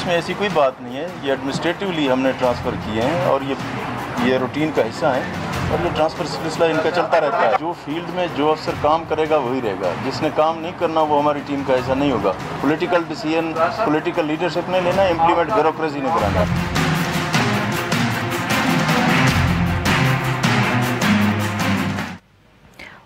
اس میں ایسی کوئی بات نہیں ہے، یہ ایڈمنسٹریٹولی ہم نے ٹرانسفر کیے ہیں اور یہ روٹین کا حصہ ہیں اور یہ ٹرانسفر سلسلہ ان کا چلتا رہتا ہے. جو فیلڈ میں جو افسر کام کرے گا وہی رہے گا، جس نے کام نہیں کرنا وہ ہماری ٹیم کا حصہ نہیں ہوگا. پولیٹیکل ڈیسیژن پولیٹیکل لیڈرشپ نے لینا، امپلیمنٹ بیوروکریسی نے کرانا.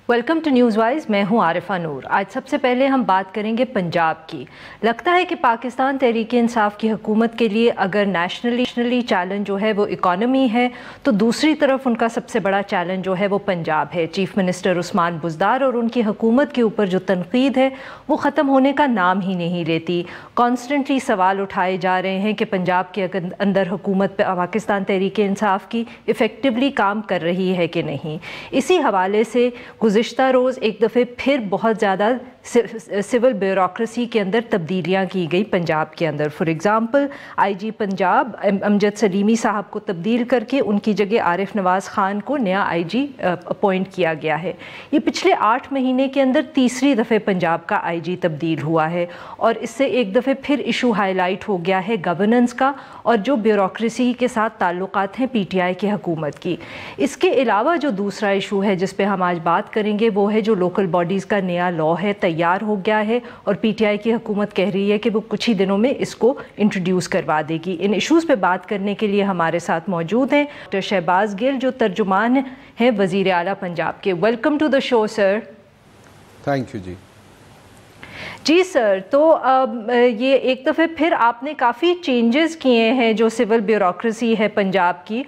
ویلکم ٹو نیوز وائز، میں ہوں عارفہ نور. آج سب سے پہلے ہم بات کریں گے پنجاب کی. لگتا ہے کہ پاکستان تحریک انصاف کی حکومت کے لیے اگر نیشنلی چیلنج جو ہے وہ اکانومی ہے، تو دوسری طرف ان کا سب سے بڑا چیلنج جو ہے وہ پنجاب ہے. چیف منسٹر عثمان بزدار اور ان کی حکومت کے اوپر جو تنقید ہے وہ ختم ہونے کا نام ہی نہیں لیتی. کانسٹنٹلی سوال اٹھائے جا رہے ہیں کہ پنجاب کے اندر حکومت پاکستان تحریک انصاف کی افیکٹولی کام کر رہی ہے کہ نہیں. اسی حوالے سے گزشتہ روز ایک دفعہ پھر بہت زیادہ سول بیوروکریسی کے اندر تبدیلیاں کی گئی پنجاب کے اندر. فار ایگزامپل آئی جی پنجاب امجد سلیمی صاحب کو تبدیل کر کے ان کی جگہ عارف نواز خان کو نیا آئی جی اپوائنٹ کیا گیا ہے. یہ پچھلے 8 مہینے کے اندر تیسری دفعہ پنجاب کا آئی جی تبدیل ہوا ہے اور اس سے ایک دفعہ پھر ایشو ہائی لائٹ ہو گیا ہے گورننس کا اور جو بیوروکریسی کے ساتھ تعلقات ہیں پی ٹی آئی کی حکومت کی. اس کے علاوہ جو دوسرا ایشو ہے جس پہ ہم آج بات کریں گے وہ ہے جو لوکل باڈیز کا نیا لا ہے تیار ہو گیا ہے اور پی ٹی آئی کی حکومت کہہ رہی ہے کہ وہ کچھ ہی دنوں میں اس کو انٹروڈیوس کروا دے گی. ان ایشوز پہ بات کرنے کے لیے ہمارے ساتھ موجود ہیں ڈاکٹر شہباز گل جو ترجمان ہیں وزیر اعلیٰ پنجاب کے. Welcome to the show sir. Thank you. جی سر، تو یہ ایک دفعہ پھر آپ نے کافی چینجز کیے ہیں جو سول بیوروکریسی ہے پنجاب کی،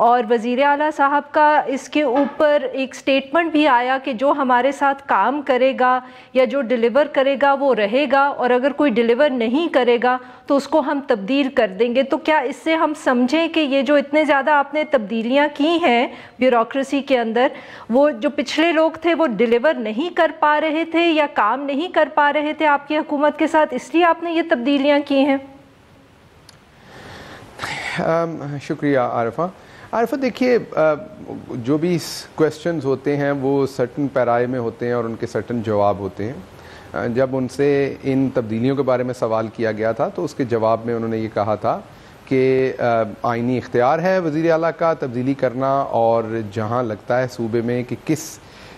اور وزیر اعلیٰ صاحب کا اس کے اوپر ایک سٹیٹمنٹ بھی آیا کہ جو ہمارے ساتھ کام کرے گا یا جو ڈیلیور کرے گا وہ رہے گا اور اگر کوئی ڈیلیور نہیں کرے گا تو اس کو ہم تبدیل کر دیں گے. تو کیا اس سے ہم سمجھیں کہ یہ جو اتنے زیادہ آپ نے تبدیلیاں کی ہیں بیوروکریسی کے اندر، وہ جو پچھلے لوگ تھے وہ ڈیلیور نہیں کر پا رہے تھے یا کام نہیں کر پا رہے تھے آپ کی حکومت کے ساتھ، اس لیے آپ نے یہ تبدیلیاں کی ہیں؟ شکریہ عارفہ. دیکھیے، جو بھی کویسچنز ہوتے ہیں وہ سرٹن پیرائے میں ہوتے ہیں اور ان کے سرٹن جواب ہوتے ہیں. جب ان سے ان تبدیلیوں کے بارے میں سوال کیا گیا تھا تو اس کے جواب میں انہوں نے یہ کہا تھا کہ آئینی اختیار ہے وزیر اعلیٰ کا تبدیلی کرنا، اور جہاں لگتا ہے صوبے میں کہ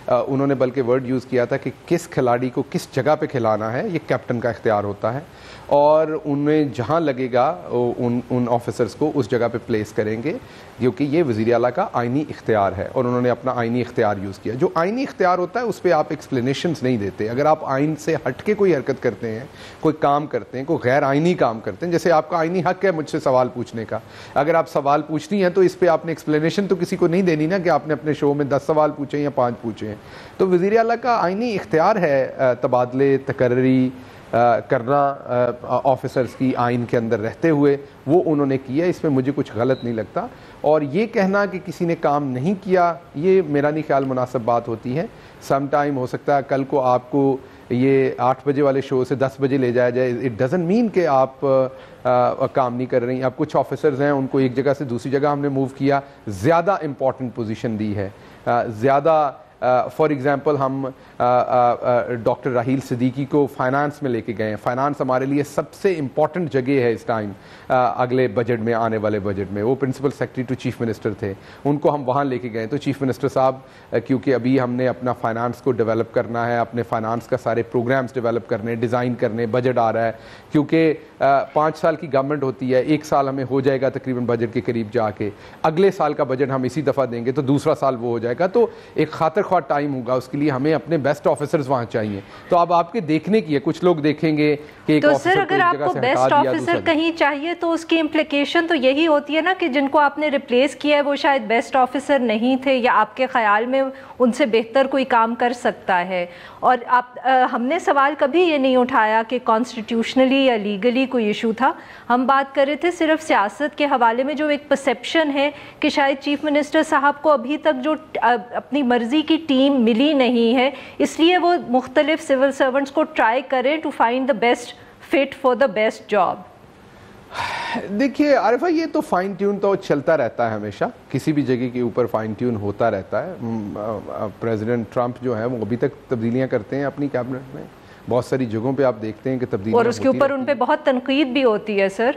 انہوں نے بلکہ ورڈ یوز کیا تھا کہ کس کھلاڑی کو کس جگہ پہ کھلانا ہے یہ کیپٹن کا اختیار ہوتا ہے، اور انہیں جہاں لگے گا ان آفیسرز کو اس جگہ پہ پلیس کریں گے کیونکہ یہ وزیر اعلیٰ کا آئینی اختیار ہے. اور انہوں نے اپنا آئینی اختیار یوز کیا. جو آئینی اختیار ہوتا ہے اس پہ آپ ایکسپلینیشنز نہیں دیتے. اگر آپ آئین سے ہٹ کے کوئی حرکت کرتے ہیں، کوئی کام کرتے ہیں، کوئی غیر آئینی کام کرتے ہیں، جیسے آپ کا آئینی حق ہے مجھ سے سوال پوچھنے کا، اگر آپ سوال پوچھنی ہے تو اس پہ آپ نے ایکسپلینیشن تو کسی کو نہیں دینی نا کہ آپ نے اپنے شو میں 10 سوال پوچھے یا 5 پوچھے ہیں. تو وزیر اعلیٰ کا آئینی اختیار ہے تبادلے تقرری کرنا آفیسرز کی آئین کے اندر رہتے ہوئے، وہ انہوں نے کیا. اس میں مجھے کچھ غلط نہیں لگتا. اور یہ کہنا کہ کسی نے کام نہیں کیا یہ میرا نہیں خیال مناسب بات ہوتی ہے. سم ٹائم ہو سکتا ہے کل کو آپ کو یہ 8 بجے والے شو سے 10 بجے لے جایا جائے. اٹ ڈزنٹ مین کہ آپ کام نہیں کر رہی. اب کچھ آفیسرز ہیں ان کو ایک جگہ سے دوسری جگہ ہم نے موو کیا، زیادہ امپورٹنٹ پوزیشن دی ہے، زیادہ فار ایگزامپل ہم ڈاکٹر راحیل صدیقی کو فائنانس میں لے کے گئے ہیں. فائنانس ہمارے لیے سب سے امپورٹنٹ جگہ ہے اس ٹائم اگلے بجٹ میں، آنے والے بجٹ میں. وہ principal secretary to chief minister تھے، ان کو ہم وہاں لے کے گئے. تو چیف منسٹر صاحب کیونکہ ابھی ہم نے اپنا فائنانس کو ڈیولپ کرنا ہے، اپنے فائنانس کا سارے پروگرامز ڈیولپ کرنے، ڈیزائن کرنے، بجٹ آ رہا ہے کیونکہ 5 سال کی گورنمنٹ ہوتی ہے، 1 سال ہمیں ہو جائے گا تقریباً بجٹ کے قریب جا کے، اگلے سال کا بجٹ ہم اسی دفعہ دیں گے تو دوسرا سال وہ ہو جائے گا. تو ایک خاطر خواہ ٹائم ہوگا، اس کے لیے ہمیں اپنے بیسٹ آفیسرز وہاں چاہیے. تو اب آپ کے دیکھنے کی ہے، کچھ لوگ دیکھیں گے کہ ایک تو سر اگر آپ کو بیسٹ آفیسر کہیں چاہیے تو اس کی امپلیکیشن تو یہی ہوتی ہے نا کہ جن کو آپ نے ریپلیس کیا ہے وہ شاید بیسٹ آفیسر نہیں تھے یا آپ کے خیال میں ان سے بہتر کوئی کام کر سکتا ہے. اور ہم نے سوال کبھی یہ نہیں اٹھایا کہ کانسٹیٹیوشنلی یا لیگلی کوئی ایشو تھا. ہم بات کر رہے تھے صرف سیاست کے حوالے میں جو ایک پرسیپشن ہے کہ شاید چیف منسٹر صاحب کو ابھی تک جو اپنی مرضی کی ٹیم ملی نہیں ہے، اس لیے وہ مختلف سول سرونٹس کو ٹرائی کریں to find the best fit for the best job. دیکھیے عارفہ، یہ تو فائن ٹیون تو چلتا رہتا ہے ہمیشہ، کسی بھی جگہ کے اوپر فائن ٹیون ہوتا رہتا ہے. پریزیڈنٹ ٹرمپ جو ہے وہ ابھی تک تبدیلیاں کرتے ہیں اپنی کیبنٹ میں، بہت ساری جگہوں پہ آپ دیکھتے ہیں کہ تبدیلیاں اور اس کے اوپر ان پہ بہت تنقید بھی ہوتی ہے سر.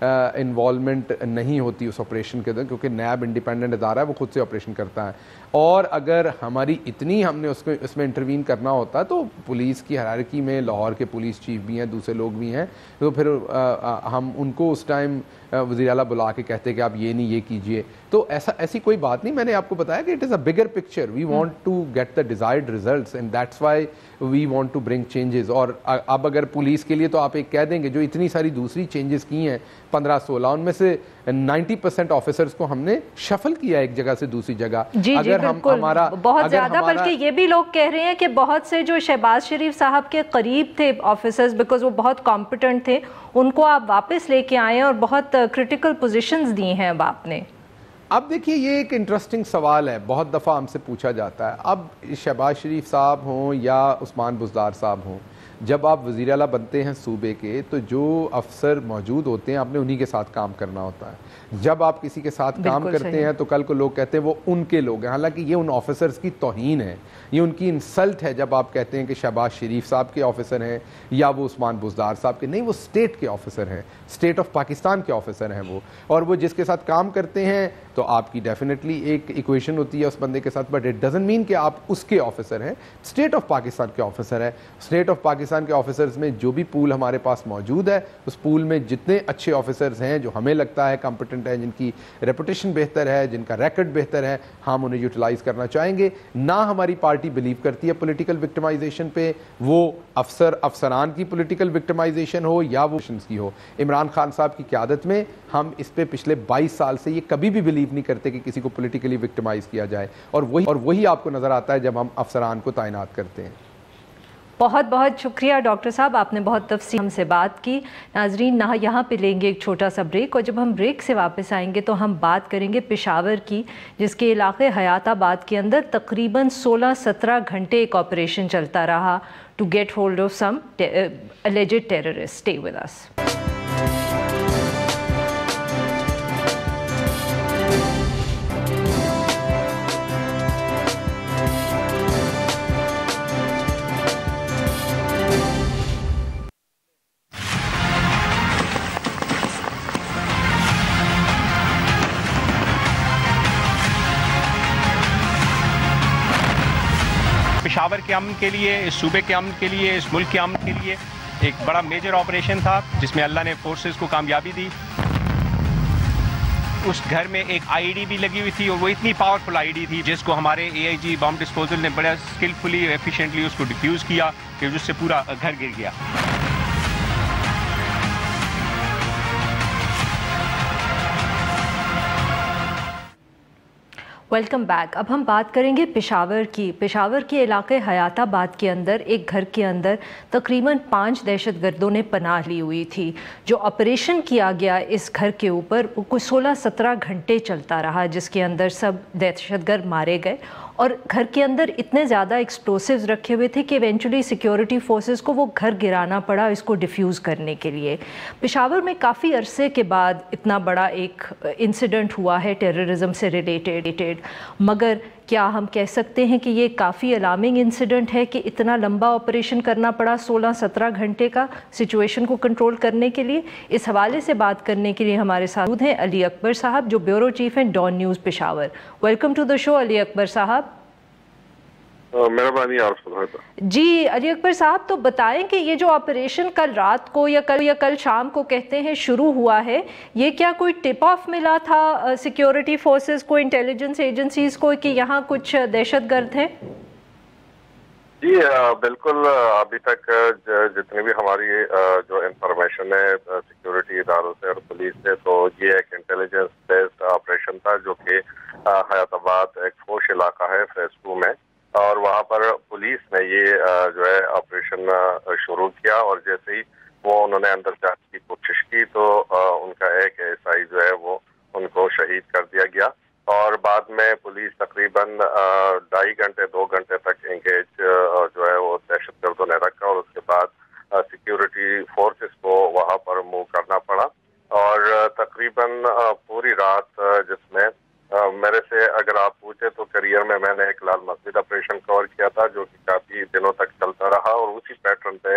انوالومنٹ نہیں ہوتی اس آپریشن کے اندر، کیونکہ نیب انڈیپینڈنٹ ادارہ ہے، وہ خود سے آپریشن کرتا ہے. اور اگر ہماری اتنی ہم نے اس میں انٹروین کرنا ہوتا تو پولیس کی ہیرارکی میں لاہور کے پولیس چیف بھی ہیں، دوسرے لوگ بھی ہیں، تو پھر ہم ان کو اس ٹائم وزیر اعلیٰ بلا کے کہتے کہ آپ یہ نہیں یہ کیجئے. تو ایسی کوئی بات نہیں. میں نے آپ کو بتایا کہ it is a bigger picture. We want to get the desired results and that's why we want to bring changes. اور اب اگر پولیس کے لیے تو آپ ایک کہہ دیں گے جو اتنی ساری دوسری چینجز کی ہیں 15-16، ان میں سے 90% آفیسرز کو ہم نے شفل کیا ایک جگہ سے دوسری جگہ. جی بالکل، بہت زیادہ. بلکہ یہ بھی لوگ کہہ رہے ہیں کہ بہت سے جو شہباز شریف صاحب کے قریب تھے آفیسرز، بیکاز وہ بہت کمپیٹنٹ تھے، ان کو آپ واپس لے کے آئے اور بہت کرٹیکل پوزیشنز دی ہیں اب آپ نے. اب دیکھیے یہ ایک انٹرسٹنگ سوال ہے، بہت دفعہ ہم سے پوچھا جاتا ہے. اب شہباز شریف صاحب ہوں یا عثمان بزدار صاحب ہوں، جب آپ وزیر اعلیٰ بنتے ہیں صوبے کے تو جو افسر موجود ہوتے ہیں آپ نے انہی کے ساتھ کام کرنا ہوتا ہے. جب آپ کسی کے ساتھ کام کرتے ہیں تو کل کو لوگ کہتے ہیں وہ ان کے لوگ ہیں، حالانکہ یہ ان آفیسرز کی توہین ہے، یہ ان کی انسلٹ ہے جب آپ کہتے ہیں کہ شہباز شریف صاحب کے آفیسر ہیں یا وہ عثمان بزدار صاحب کے. نہیں، وہ اسٹیٹ کے آفیسر ہیں، اسٹیٹ آف پاکستان کے آفیسر ہیں وہ، اور وہ جس کے ساتھ کام کرتے ہیں تو آپ کی ڈیفینیٹلی ایک ایکویشن ہوتی ہے اس بندے کے ساتھ، بٹ اٹ ڈزنٹ مین کہ آپ اس کے آفیسر ہیں. اسٹیٹ آف پاکستان کے آفیسر ہے. اسٹیٹ آف پاکستان کے آفیسرز میں جو بھی پول ہمارے پاس موجود ہے، اس پول میں جتنے اچھے آفیسرز ہیں جو ہمیں لگتا ہے کمپیٹنٹ ہیں، جن کی ریپوٹیشن بہتر ہے، جن کا ریکارڈ بہتر ہے، ہم انہیں یوٹیلائز کرنا چاہیں گے. نہ ہماری پارٹی بلیو کرتی ہے پولیٹیکل وکٹمائزیشن پہ، وہ افسران کی پولیٹیکل وکٹمائزیشن ہو یا وہ کی ہو. عمران خان صاحب کی قیادت میں ہم اس پہ پچھلے 22 سال سے یہ کبھی بھی بلیو نہیں کرتے کہ کسی کو پولیٹیکلی وکٹمائز کیا جائے، اور وہی آپ کو نظر آتا ہے جب ہم افسران کو تعینات کرتے ہیں. بہت بہت شکریہ ڈاکٹر صاحب، آپ نے بہت تفصیل ہم سے بات کی. ناظرین، یہاں پہ لیں گے ایک چھوٹا سا بریک، اور جب ہم بریک سے واپس آئیں گے تو ہم بات کریں گے پشاور کی، جس کے علاقے حیات آباد کے اندر تقریباً 16-17 گھنٹے ایک آپریشن چلتا رہا to get hold of some alleged terrorists. Stay with us. Peshawar کے امن کے لیے، اس صوبے کے امن کے لیے، اس ملک کے امن کے لیے ایک بڑا میجر آپریشن تھا جس میں اللہ نے فورسز کو کامیابی دی. اس گھر میں ایک آئی ڈی بھی لگی ہوئی تھی، اور وہ اتنی پاورفل آئی ڈی تھی جس کو ہمارے اے آئی جی بام ڈسپوزل نے بڑا اسکلفلی ایفیشینٹلی اس کو ڈیفیوز کیا کہ جس سے پورا گھر گر گیا. Welcome back. اب ہم بات کریں گے پشاور کے علاقے حیات آباد کے اندر ایک گھر کے اندر تقریباً 5 دہشت گردوں نے پناہ لی ہوئی تھی. جو آپریشن کیا گیا اس گھر کے اوپر وہ کوئی 16-17 گھنٹے چلتا رہا، جس کے اندر سب دہشت گرد مارے گئے، اور گھر کے اندر اتنے زیادہ ایکسپلوسیوز رکھے ہوئے تھے کہ ایونچولی سیکیورٹی فورسز کو وہ گھر گرانا پڑا اس کو ڈیفیوز کرنے کے لیے. پشاور میں کافی عرصے کے بعد اتنا بڑا ایک انسیڈنٹ ہوا ہے ٹیررزم سے ریلیٹڈ، مگر کیا ہم کہہ سکتے ہیں کہ یہ کافی الارمنگ انسیڈنٹ ہے کہ اتنا لمبا آپریشن کرنا پڑا 16-17 گھنٹے کا سچویشن کو کنٹرول کرنے کے لیے؟ اس حوالے سے بات کرنے کے لیے ہمارے ساتھ ہیں علی اکبر صاحب، جو بیورو چیف ہیں Dawn News Peshawar. Welcome to the show Ali Akbar صاحب. مہربانی جی علی اکبر صاحب، تو بتائیں کہ یہ جو آپریشن کل رات کو یا کل شام کو کہتے ہیں شروع ہوا ہے، یہ کیا کوئی ٹپ آف ملا تھا سیکیورٹی فورسز کو، انٹیلیجنس ایجنسیز کو، کہ یہاں کچھ دہشت گرد ہیں؟ جی بالکل. ابھی تک جتنی بھی ہماری جو انفارمیشن ہے سیکیورٹی اداروں سے اور پولیس سے، تو یہ ایک انٹیلیجنس بیسڈ آپریشن تھا جو کہ حیات آباد ایک فوش علاقہ ہے فیز 2 میں، اور وہاں پر پولیس نے یہ جو ہے آپریشن شروع کیا، اور جیسے ہی وہ انہوں نے اندر جانے کی کوشش کی تو ان کا ایک ایسائی جو ہے وہ ان کو شہید کر دیا گیا. اور بعد میں پولیس تقریباً 2.5 گھنٹے 2 گھنٹے تک انگیج جو ہے وہ دہشت گردوں نے رکھا، اور اس کے بعد سیکیورٹی فورسز کو وہاں پر موو کرنا پڑا. اور تقریباً پوری رات، جس میں میرے سے اگر آپ پوچھیں تو کیریئر میں نے ایک لال مسجد آپریشن کور کیا تھا جو کہ کافی دنوں تک چلتا رہا، اور اسی پیٹرن پہ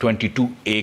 22A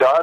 4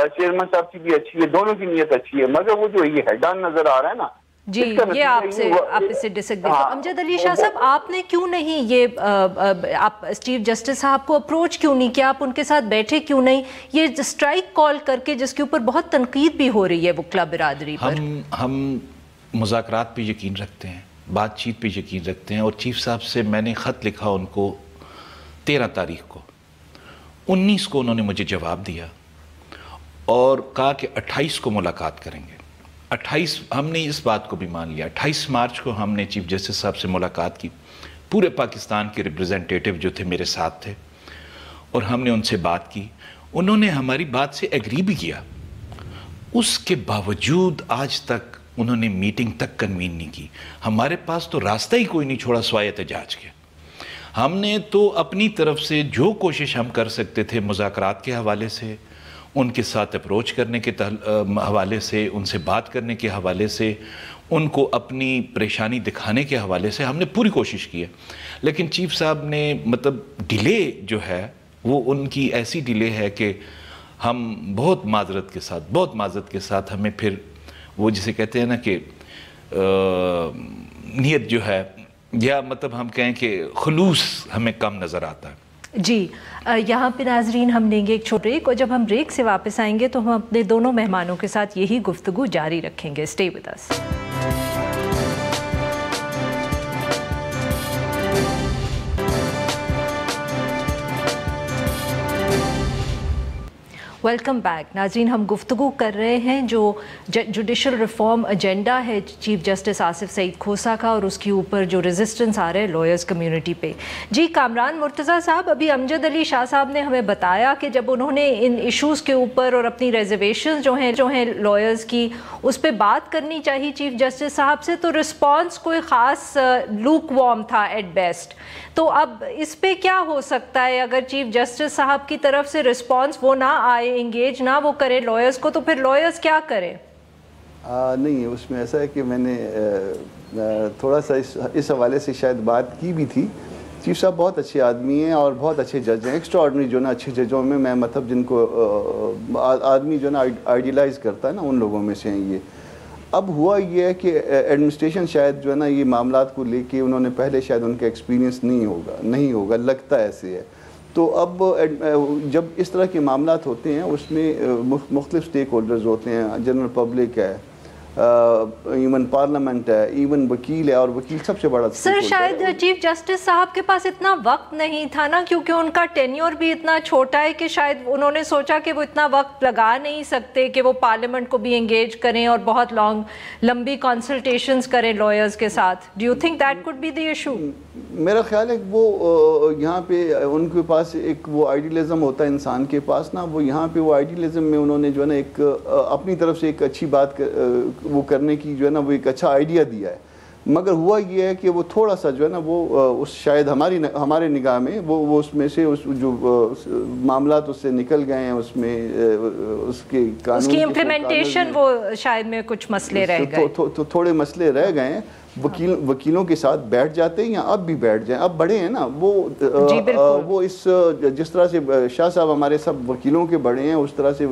وائس چیئرمین صاحب کی بھی اچھی ہے، دونوں کی نیت اچھی ہے، مگر وہ جو یہ ہیڈ آن نظر آ رہا ہے نا جی یہ آپ سے ڈس ایگری. امجد علی شاہ صاحب آپ نے کیوں نہیں یہ آپ چیف جسٹس صاحب کو اپروچ کیوں نہیں کیا، آپ ان کے ساتھ بیٹھے کیوں نہیں، یہ اسٹرائک کال کر کے جس کے اوپر بہت تنقید بھی ہو رہی ہے وکلا برادری پر؟ ہم مذاکرات پہ یقین رکھتے ہیں، بات چیت پہ یقین رکھتے ہیں، اور چیف صاحب سے میں نے خط لکھا ان کو 13 تاریخ کو، 19 کو انہوں نے مجھے جواب دیا اور کہا کہ 28 کو ملاقات کریں گے. 28 ہم نے اس بات کو بھی مان لیا. 28 مارچ کو ہم نے چیف جسٹس صاحب سے ملاقات کی، پورے پاکستان کے ریپریزنٹیٹیو جو تھے میرے ساتھ تھے، اور ہم نے ان سے بات کی. انہوں نے ہماری بات سے ایگری بھی کیا. اس کے باوجود آج تک انہوں نے میٹنگ تک کنوین نہیں کی. ہمارے پاس تو راستہ ہی کوئی نہیں چھوڑا سوائے احتجاج کے. ہم نے تو اپنی طرف سے جو کوشش ہم کر سکتے تھے مذاکرات کے حوالے سے، ان کے ساتھ اپروچ کرنے کے حوالے سے، ان سے بات کرنے کے حوالے سے، ان کو اپنی پریشانی دکھانے کے حوالے سے ہم نے پوری کوشش کی ہے. لیکن چیف صاحب نے مطلب ڈیلے جو ہے وہ ان کی ایسی ڈیلے ہے کہ ہم بہت معذرت کے ساتھ ہمیں پھر وہ جسے کہتے ہیں نا کہ نیت جو ہے، یا مطلب ہم کہیں کہ خلوص ہمیں کم نظر آتا ہے. جی یہاں پہ ناظرین ہم لیں گے ایک چھوٹا بریک، اور جب ہم بریک سے واپس آئیں گے تو ہم اپنے دونوں مہمانوں کے ساتھ یہی گفتگو جاری رکھیں گے. Stay with us. Welcome back. ناظرین ہم گفتگو کر رہے ہیں جو جوڈیشل ریفارم ایجنڈا ہے چیف جسٹس آصف سعید کھوسہ کا، اور اس کے اوپر جو ریزسٹنس آ رہا ہے لائرز کمیونٹی پہ. جی کامران مرتضیٰ صاحب، ابھی امجد علی شاہ صاحب نے ہمیں بتایا کہ جب انہوں نے ان ایشوز کے اوپر اور اپنی ریزرویشنز جو ہیں لائرز کی اس پہ بات کرنی چاہیے چیف جسٹس صاحب سے، تو رسپانس کوئی خاص لوک وارم تھا ایٹ بیسٹ. تو اب اس پہ کیا ہو سکتا ہے اگر چیف جسٹس صاحب کی طرف سے رسپانس وہ نہ آئے، انگیج نہ وہ کرے لائرز کو، تو پھر لائرز کیا کریں؟ نہیں، اس میں ایسا ہے کہ میں نے تھوڑا سا اس حوالے سے شاید بات کی بھی تھی. چیف صاحب بہت اچھے آدمی ہیں اور بہت اچھے جج ہیں، ایکسٹرا آرڈنری جو نا اچھے ججوں میں مطلب جن کو آدمی جو نا آئیڈیلائز کرتا ہے نا، ان لوگوں میں سے ہیں یہ. اب ہوا یہ ہے کہ ایڈمنسٹریشن شاید جو ہے نا یہ معاملات کو لے کے انہوں نے پہلے شاید ان کا ایکسپیرینس نہیں ہوگا لگتا ایسے ہے. تو اب جب اس طرح کے معاملات ہوتے ہیں اس میں مختلف سٹیک ہولڈرز ہوتے ہیں، جنرل پبلک ہے، ایون پارلیمنٹ ہے، ایون وکیل ہے، اور وکیل سب سے بڑا سر شاید چیف جسٹس صاحب کے پاس اتنا وقت نہیں تھا نا، کیونکہ ان کا ٹینیور بھی اتنا چھوٹا ہے کہ شاید انہوں نے سوچا کہ وہ اتنا وقت لگا نہیں سکتے کہ وہ پارلیمنٹ کو بھی انگیج کریں اور بہت لمبی کنسلٹیشنز کریں لائرز کے ساتھ. Do you think that could be the issue? میرا خیال ہے کہ وہ یہاں پہ ان کے پاس ایک وہ آئیڈیلزم ہوتا ہے انسان کے پاس نا، وہ یہاں پہ وہ آئیڈیلزم میں انہوں نے جو ہے نا ایک اپنی طرف سے ایک اچھی بات وہ کرنے کی جو ہے نا وہ ایک اچھا آئیڈیا دیا ہے. مگر ہوا یہ ہے کہ وہ تھوڑا سا جو ہے نا وہ اس شاید ہمارے نگاہ میں وہ اس میں سے جو معاملات اس سے نکل گئے ہیں، اس میں اس کے قانون کی امپلیمنٹیشن وہ شاید میں کچھ مسئلے رہ گئے، تھوڑے مسئلے رہ گئے ہیں. وکیلوں کے ساتھ بیٹھ جاتے ہیں یا اب بھی بیٹھ جائیں، اب بڑے ہیں نا وہ اس جس طرح سے شاہ صاحب ہمارے سب وکیلوں کے بڑے ہیں، اس طرح سے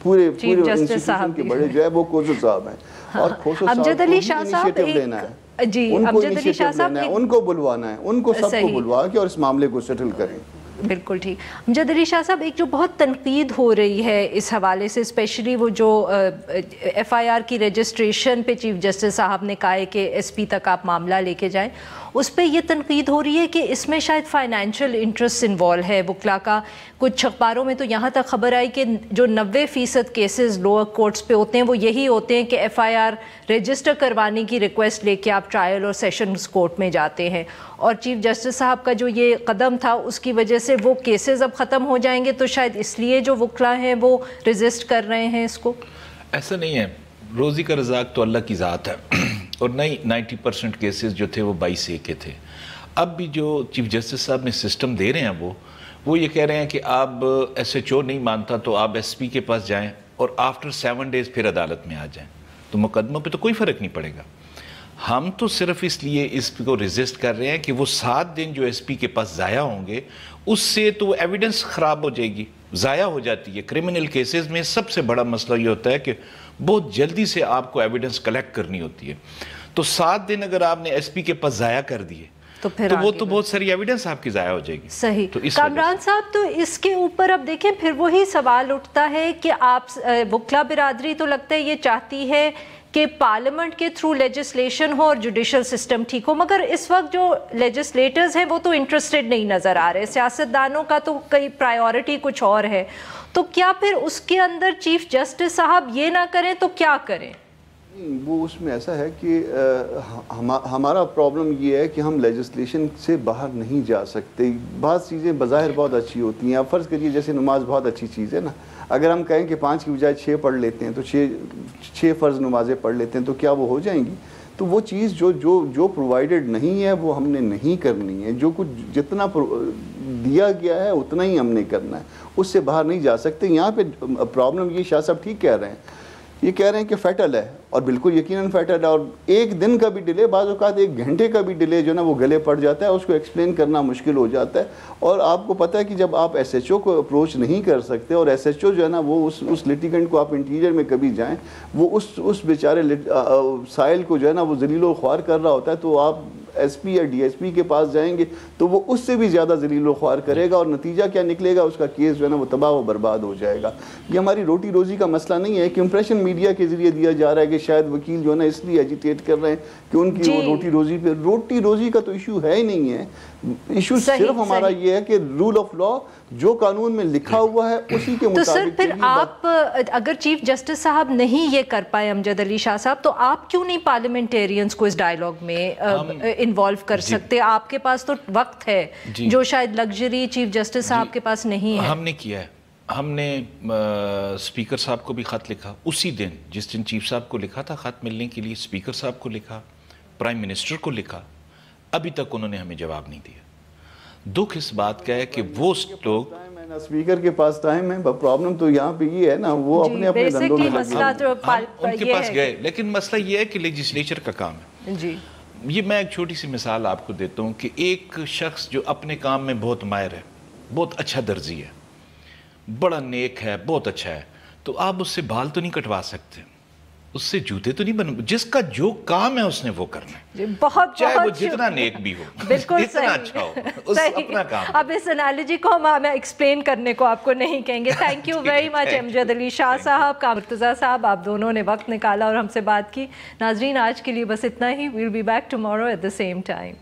پورے انسٹیٹیوشن کے بڑے جو ہے وہ کھوسو صاحب ہیں. اور کھوسو صاحب کو انیشیٹو لینا ہے، ان کو انیشیٹو لینا ہے، ان کو بلوانا ہے، ان کو سب کو بلوا کے اور اس معاملے کو سیٹل کریں. بالکل ٹھیک. امجد علی شاہ صاحب، ایک جو بہت تنقید ہو رہی ہے اس حوالے سے، اسپیشلی وہ جو ایف آئی آر کی رجسٹریشن پہ چیف جسٹس صاحب نے کہا ہے کہ ایس پی تک آپ معاملہ لے کے جائیں، اس پہ یہ تنقید ہو رہی ہے کہ اس میں شاید فائنینشیل انٹرسٹ انوالو ہے وکلا کا. کچھ اخباروں میں تو یہاں تک خبر آئی کہ جو 90% کیسز لوور کورٹس پہ ہوتے ہیں وہ یہی ہوتے ہیں کہ ایف آئی آر رجسٹر کروانے کی ریکویسٹ لے کے آپ ٹرائل اور سیشنز کورٹ میں جاتے ہیں، اور چیف جسٹس صاحب کا جو یہ قدم تھا اس کی وجہ سے وہ کیسز اب ختم ہو جائیں گے، تو شاید اس لیے جو وکلا ہیں وہ ریزسٹ کر رہے ہیں اس کو. ایسا نہیں ہے، روزی کا رزاق تو اللہ کی ذات ہے، اور نہیں 90% کیسز جو تھے وہ 22A کے تھے. اب بھی جو چیف جسٹس صاحب نے سسٹم دے رہے ہیں وہ یہ کہہ رہے ہیں کہ آپ ایس ایچ او نہیں مانتا تو آپ ایس پی کے پاس جائیں اور آفٹر 7 days پھر عدالت میں آ جائیں، تو مقدموں پہ تو کوئی فرق نہیں پڑے گا. ہم تو صرف اس لیے اس کو ریزسٹ کر رہے ہیں کہ وہ 7 دن جو ایس پی کے پاس ضائع ہوں گے اس سے تو ایویڈنس خراب ہو جائے گی. ضائع ہو جاتی ہے. کرمنل کیسز میں سب سے بڑا مسئلہ یہ ہوتا ہے کہ بہت جلدی سے آپ کو ایویڈنس کلیکٹ کرنی ہوتی ہے. تو 7 دن اگر آپ نے ایس پی کے پاس ضائع کر دیے تو وہ تو بہت ساری ایویڈنس آپ کی ضائع ہو جائے گی. صحیح. کامران صاحب، تو اس کے اوپر اب دیکھیں پھر وہی سوال اٹھتا ہے کہ آپ وکلا برادری تو لگتا ہے یہ چاہتی ہے کہ پارلیمنٹ کے تھرو لیجسلیشن ہو اور جوڈیشل سسٹم ٹھیک ہو، مگر اس وقت جو لیجسلیٹرز ہیں وہ تو انٹرسٹڈ نہیں نظر آ رہے. سیاستدانوں کا تو کئی پرائیورٹی کچھ اور ہے. تو کیا پھر اس کے اندر چیف جسٹس صاحب یہ نہ کریں تو کیا کریں؟ وہ اس میں ایسا ہے کہ ہمارا پرابلم یہ ہے کہ ہم لیجسلیشن سے باہر نہیں جا سکتے. بعض چیزیں بظاہر بہت اچھی ہوتی ہیں. آپ فرض کریے جیسے نماز بہت اچھی چیز ہے نا، اگر ہم کہیں کہ 5 کی بجائے 6 پڑھ لیتے ہیں تو 6 فرض نمازیں پڑھ لیتے ہیں تو کیا وہ ہو جائیں گی؟ تو وہ چیز جو پرووائڈڈ نہیں ہے وہ ہم نے نہیں کرنی ہے. جو کچھ جتنا دیا گیا ہے اتنا ہی ہم نے کرنا ہے، اس سے باہر نہیں جا سکتے. یہاں پہ پرابلم یہ شاہ صاحب ٹھیک کہہ رہے ہیں، یہ کہہ رہے ہیں کہ فیٹل ہے، اور بالکل یقیناً فیٹل ہے. اور 1 دن کا بھی ڈیلے، بعض اوقات 1 گھنٹے کا بھی ڈیلے جو ہے نا وہ گلے پڑ جاتا ہے، اس کو ایکسپلین کرنا مشکل ہو جاتا ہے. اور آپ کو پتہ ہے کہ جب آپ ایس ایچ او کو اپروچ نہیں کر سکتے، اور ایس ایچ او جو ہے نا وہ اس لیٹیگنٹ کو، آپ انٹیریئر میں کبھی جائیں، وہ اس بیچارے سائل کو جو ہے نا وہ ذلیل و خوار کر رہا ہوتا ہے، تو آپ ایس پی یا ڈی ایس پی کے پاس جائیں گے تو وہ اس سے بھی زیادہ ذلیل و خوار کرے گا، اور نتیجہ کیا نکلے گا؟ اس کا کیس جو ہے نا وہ تباہ و برباد ہو جائے گا. یہ ہماری روٹی روزی کا مسئلہ نہیں ہے کہ امپریشن میڈیا کے ذریعے دیا جا رہا ہے کہ شاید وکیل جو ہے نا اس لیے ایجیٹیٹ کر رہے ہیں کہ ان کی وہ روٹی روزی پہ. روٹی روزی کا تو ایشو ہے ہی نہیں ہے. ایشو صرف ہمارا یہ ہے کہ رول آف لا جو قانون میں لکھا ہوا ہے اسی کے مطابق. تو سر پھر آپ اگر چیف جسٹس صاحب نہیں یہ کر پائے امجد علی شاہ صاحب، تو آپ کیوں نہیں پارلیمنٹیرینز کو اس ڈائیلاگ میں انوالو کر سکتے؟ آپ کے پاس تو وقت ہے جو شاید لگژری چیف جسٹس صاحب کے پاس نہیں ہے. ہم نے کیا ہے، ہم نے اسپیکر صاحب کو بھی خط لکھا اسی دن جس دن چیف صاحب کو لکھا تھا خط ملنے کے لیے. اسپیکر صاحب کو لکھا، پرائم منسٹر کو لکھا، ابھی تک انہوں نے ہمیں جواب نہیں دیا. دکھ اس بات کا ہے کہ وہ لوگ اسپیکر کے پاس ٹائم ہے، پرابلم تو یہاں پہ یہ ہے نا وہ اپنے دھندوں میں ان کے پاس گئے. لیکن مسئلہ یہ ہے کہ لیجسلیچر کا کام ہے. جی یہ میں ایک چھوٹی سی مثال آپ کو دیتا ہوں کہ ایک شخص جو اپنے کام میں بہت ماہر ہے، بہت اچھا درزی ہے، بڑا نیک ہے، بہت اچھا ہے، تو آپ اس سے بال تو نہیں کٹوا سکتے، اس سے جوتے تو نہیں بن. جس کا جو کام ہے اس نے وہ کرنا ہے، بہت چاہے وہ جتنا نیک بھی ہو، بالکل جتنا اچھا ہو، اس اپنا کام. اب اس انالوجی کو ہم ایکسپلین کرنے کو آپ کو نہیں کہیں گے. تھینک یو ویری مچ امجد علی شاہ صاحب کا مرتضیٰ صاحب، آپ دونوں نے وقت نکالا اور ہم سے بات کی. ناظرین آج کے لیے بس اتنا ہی. We'll be back tomorrow at the same time.